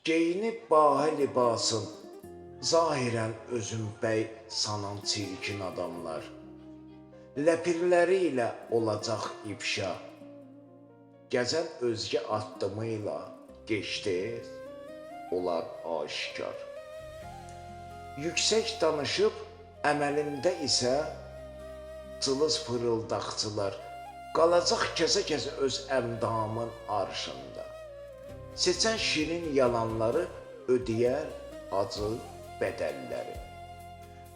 Geyinib bahə libasın, zahirən özün bəy sanan çirkin adamlar. Ləpirləri ilə olacaq ifşa, gəzən özgə addımıyla geçdiniz, olar aşikar. Yüksək danışıb, əməlində isə cılız fırıldaqçılar, qalacaq kəsə-kəsə öz əmdamın arşında. Seçən şirin yalanları ödəyər acı bədəlləri.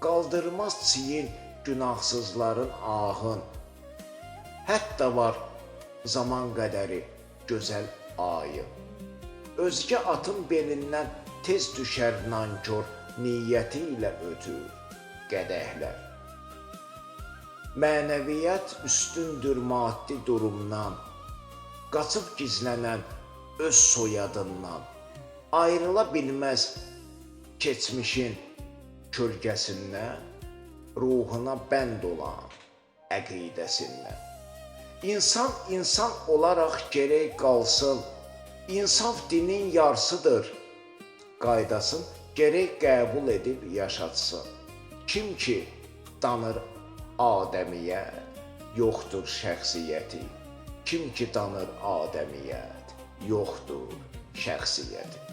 Qaldırmaz çiyin günahsızların ahın, hətta var zaman qədəri gözəl ayı. Özgə atın belindən tez düşər nankor, niyyəti ilə ötür qədəhlər. Mənəviyyat üstündür maddi durumdan, qaçıb gizlənən öz soyadından, ayrıla bilməz keçmişin kölgəsindən, ruhuna bənd olan əqidəsindən. İnsan insan olaraq gərək qalsın, insaf dinin yarısıdır, qaydasın gərək qəbul edib yaşatsın. Kim ki danır adəmiyyət, yoxdur şəxsiyyəti. Kim ki danır adəmiyyət, yoxdur şəxsiyyəti.